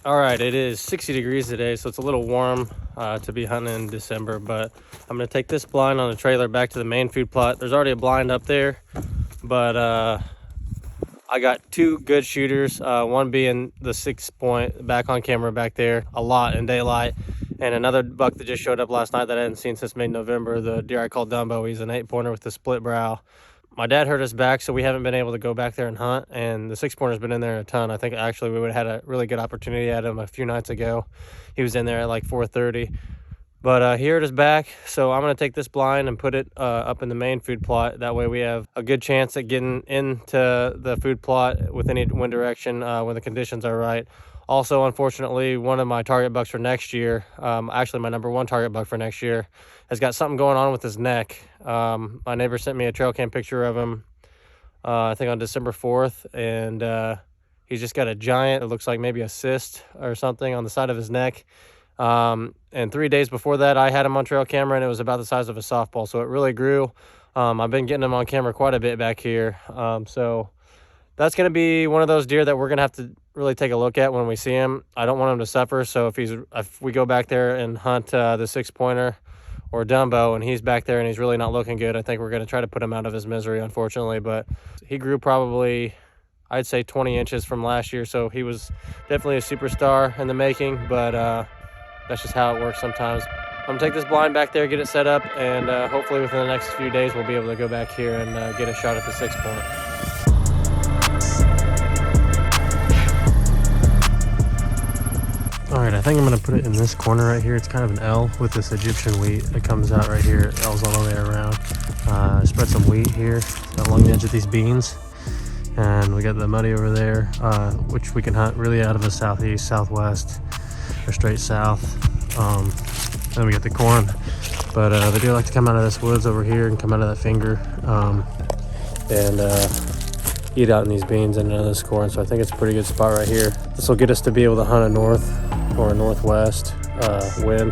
All right, it is 60 degrees today, so it's a little warm to be hunting in December, but I'm gonna take this blind on the trailer back to the main food plot. There's already a blind up there, but I got two good shooters, one being the 6-point back on camera back there a lot in daylight, and another buck that just showed up last night that I hadn't seen since mid-November, the deer I call Dumbo. He's an 8-pointer with the split brow. My dad hurt his back, so we haven't been able to go back there and hunt, and the 6-pointer's been in there a ton. I think actually we would have had a really good opportunity at him a few nights ago. He was in there at like 4:30. But he hurt his back, so I'm going to take this blind and put it up in the main food plot. That way we have a good chance at getting into the food plot with any wind direction when the conditions are right. Also, unfortunately, one of my target bucks for next year, actually my number 1 target buck for next year, has got something going on with his neck. My neighbor sent me a trail cam picture of him, I think on December 4th, and he's just got a giant, it looks like maybe a cyst or something on the side of his neck. And 3 days before that, I had him on trail camera, and it was about the size of a softball, so it really grew. I've been getting him on camera quite a bit back here, so that's going to be one of those deer that we're going to have to really take a look at when we see him. I don't want him to suffer, so if we go back there and hunt the 6-pointer or Dumbo and he's back there and he's really not looking good, I think we're going to try to put him out of his misery, unfortunately. But he grew probably, I'd say, 20 inches from last year, so he was definitely a superstar in the making, but that's just how it works sometimes. I'm gonna take this blind back there, get it set up, and hopefully within the next few days we'll be able to go back here and get a shot at the 6-point. All right, I think I'm gonna put it in this corner right here. It's kind of an L with this Egyptian wheat that comes out right here. L's all the way around. Spread some wheat here along the edge of these beans. And we got the muddy over there, which we can hunt really out of the southeast, southwest, or straight south. Then we got the corn, but the deer like to come out of this woods over here and come out of that finger and eat out in these beans and out of this corn. So I think it's a pretty good spot right here. This will get us to be able to hunt a north or a northwest wind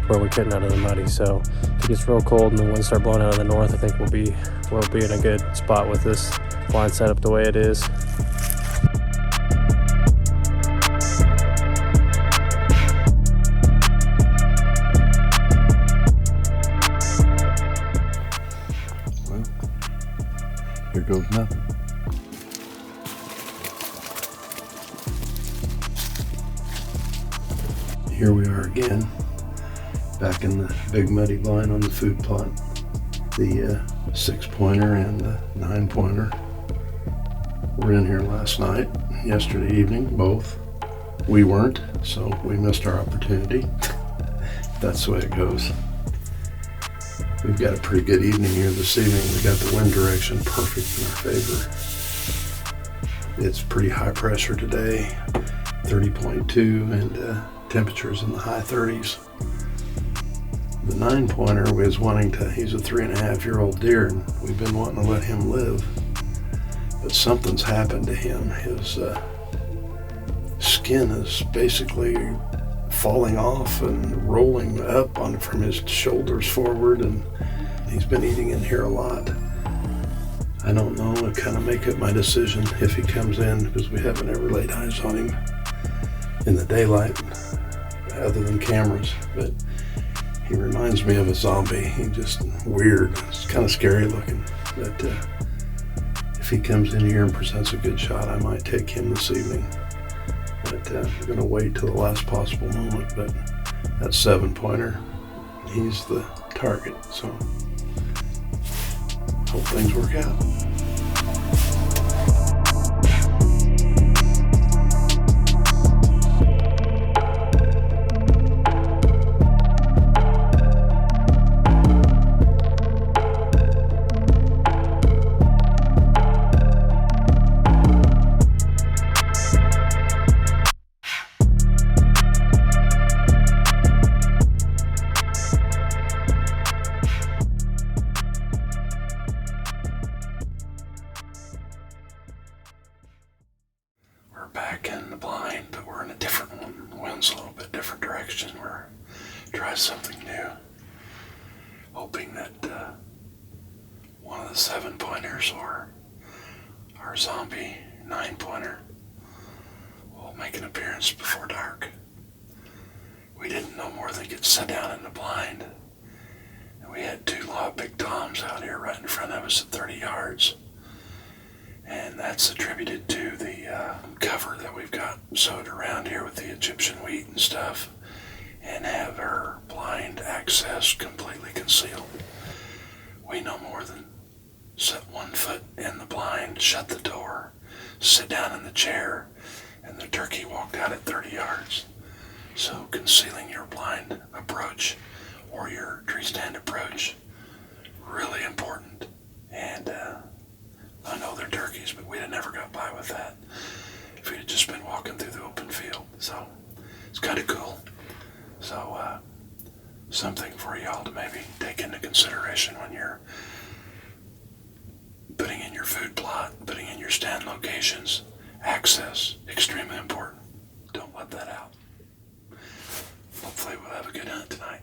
where we're getting out of the muddy. So if it gets real cold and the winds start blowing out of the north, I think we'll be in a good spot with this blind setup the way it is. Here goes nothing. Here we are again, back in the big muddy blind on the food plot. The 6-pointer and the 9-pointer were in here last night, yesterday evening, both. We weren't, so we missed our opportunity. That's the way it goes. We've got a pretty good evening here this evening. We got the wind direction perfect in our favor. It's pretty high pressure today, 30.2, and temperatures in the high 30s. The 9-pointer was wanting to, he's a 3.5-year-old deer, and we've been wanting to let him live. But something's happened to him. His skin is basically falling off and rolling up from his shoulders forward, and he's been eating in here a lot. I don't know, I kind of make up my decision if he comes in, because we haven't ever laid eyes on him in the daylight other than cameras, but he reminds me of a zombie. He's just weird. It's kind of scary looking, but if he comes in here and presents a good shot, I might take him this evening. But we're going to wait till the last possible moment. But that 7-pointer, he's the target, so hope things work out. We're back in the blind, but we're in a different one. The wind's a little bit different direction. We're trying something new, hoping that one of the 7-pointers or our zombie 9-pointer will make an appearance. parents before dark. We didn't no more than get set down in the blind. And we had two big toms out here right in front of us at 30 yards. And that's attributed to the cover that we've got sewed around here with the Egyptian wheat and stuff, and have our blind access completely concealed. We no more than set 1 foot in the blind, shut the door, sit down in the chair, and the turkey walked out at 30 yards. So concealing your blind approach or your tree stand approach, really important. And I know they're turkeys, but we'd have never got by with that if we'd have just been walking through the open field. So it's kind of cool. So something for y'all to maybe take into consideration when you're putting in your food plot, putting in your stand locations. Access, extremely important. Don't let that out. Hopefully we'll have a good hunt tonight.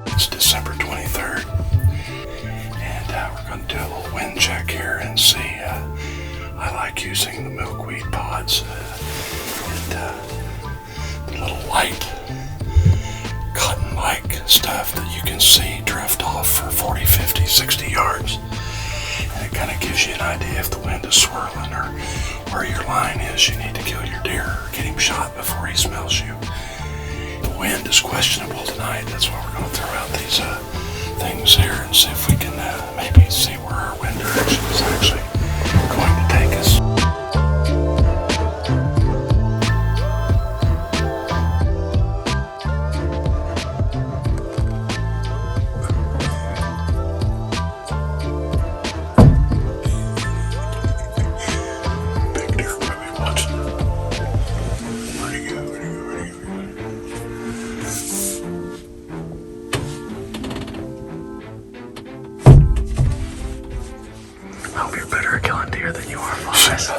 It's December 23rd, and we're going to do a little wind check here and see. I like using the milkweed pods and little light cotton-like stuff that you can see drift off for 40, 50, 60 yards. And it kind of gives you an idea if the wind is swirling or where your line is. You need to kill your deer or get him shot before he smells you. The wind is questionable tonight. That's why we're going to throw out these things here and see if we can maybe see where our wind direction is actually going to take us. Big deer probably watching. Where'd he go? Where'd he go? Where'd he go? I hope you're better at killing deer than you are flies.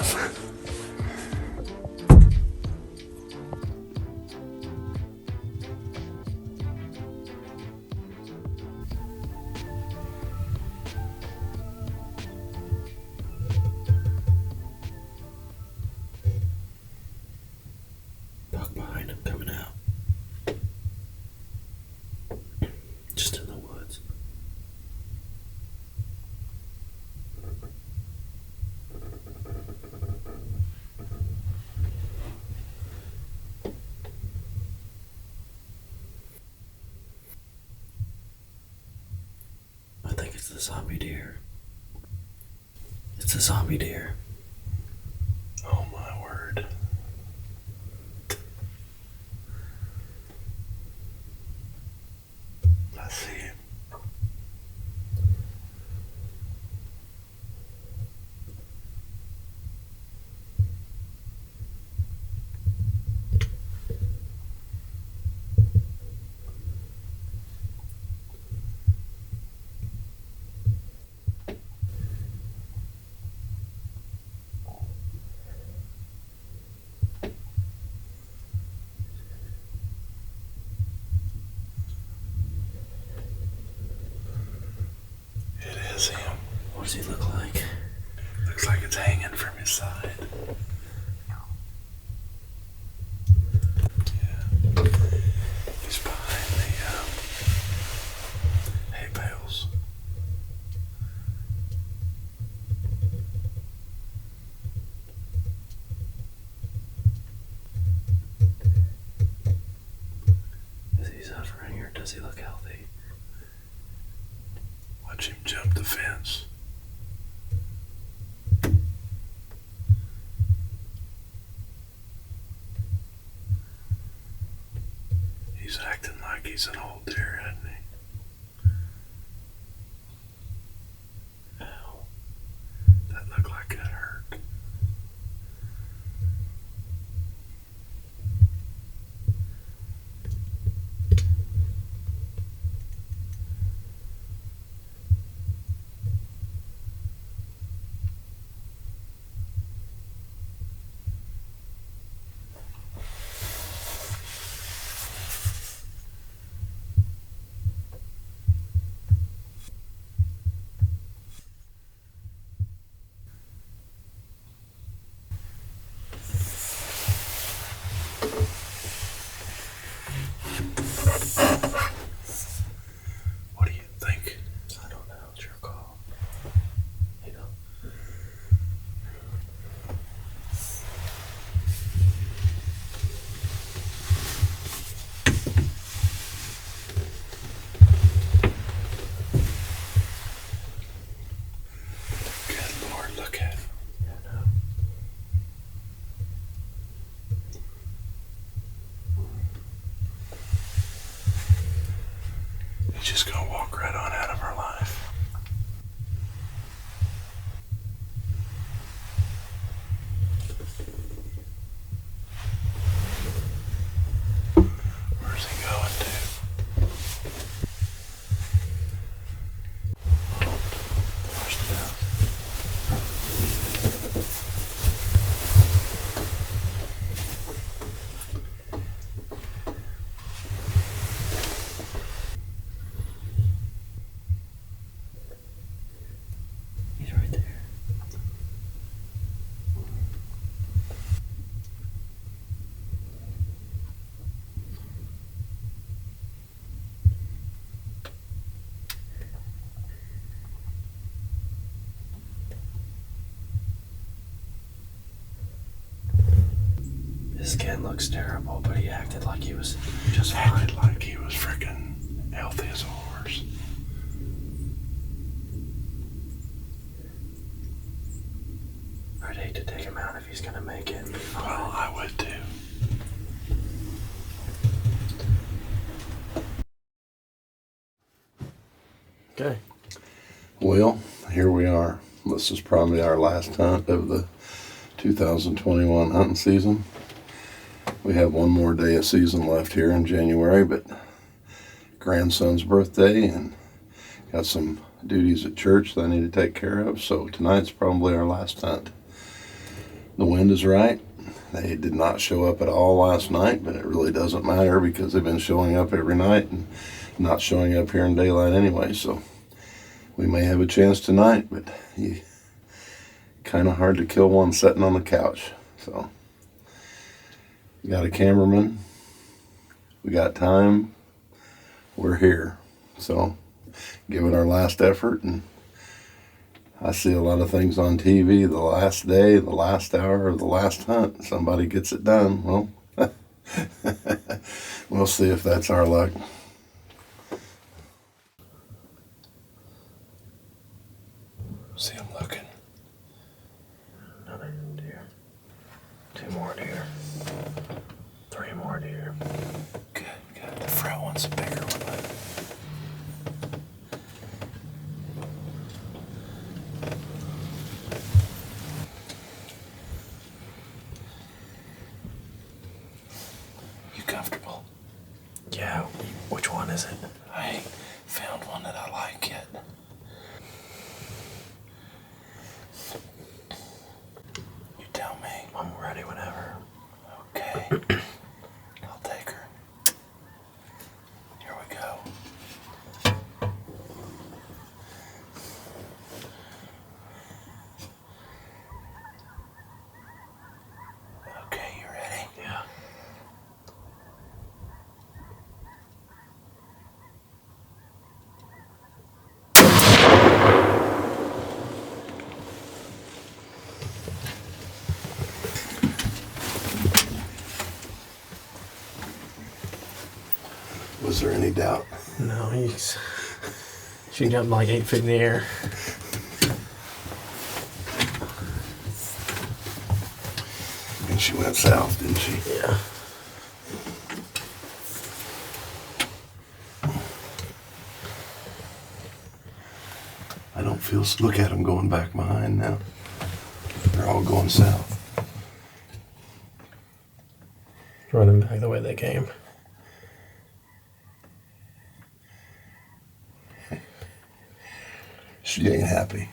Buck behind him coming out. Just in the woods. I think it's the zombie deer. It's a zombie deer. Oh my word. I see him. It is him. What does he look like? Looks like it's hanging from his side. Yeah. He's behind the hay bales. Is he suffering or does he look healthy? Watch him jump the fence. He's acting like he's an old deer, isn't he? Ow. That looked like it hurt. What do you think? I don't know. It's your call. You know. Good Lord, look at it. Yeah, no. He's just gonna walk right on out of our life. Where's he going to? Flushed it out. He's right there. His skin looks terrible, but he acted like he was just fine. Acted like he was freaking healthy as a horse. I'd hate to take him out if he's gonna make it and be fine. Well, I would too. Okay. Well, here we are. This is probably our last hunt of the 2021 hunting season. We have one more day of season left here in January, but grandson's birthday and got some duties at church that I need to take care of, so tonight's probably our last hunt. The wind is right. They did not show up at all last night, but it really doesn't matter because they've been showing up every night and not showing up here in daylight anyway, so we may have a chance tonight, but kind of hard to kill one sitting on the couch. So we got a cameraman, we got time, we're here. So give it our last effort, and I see a lot of things on TV, the last day, the last hour of the last hunt, somebody gets it done. Well, we'll see if that's our luck. See him looking. Another deer. 2 more deer. 3 more deer. Good, good. The front one's a bigger one. You comfortable? Yeah. Which one is it? I ain't found one that I like yet. You tell me. I'm ready whenever. Okay. I'll take her. Here we go. Okay, you ready? Yeah. Was there any doubt? No, she jumped like 8 feet in the air. And she went south, didn't she? Yeah. I don't feel. Look at them going back behind now. They're all going south. Running back the way they came. She ain't happy.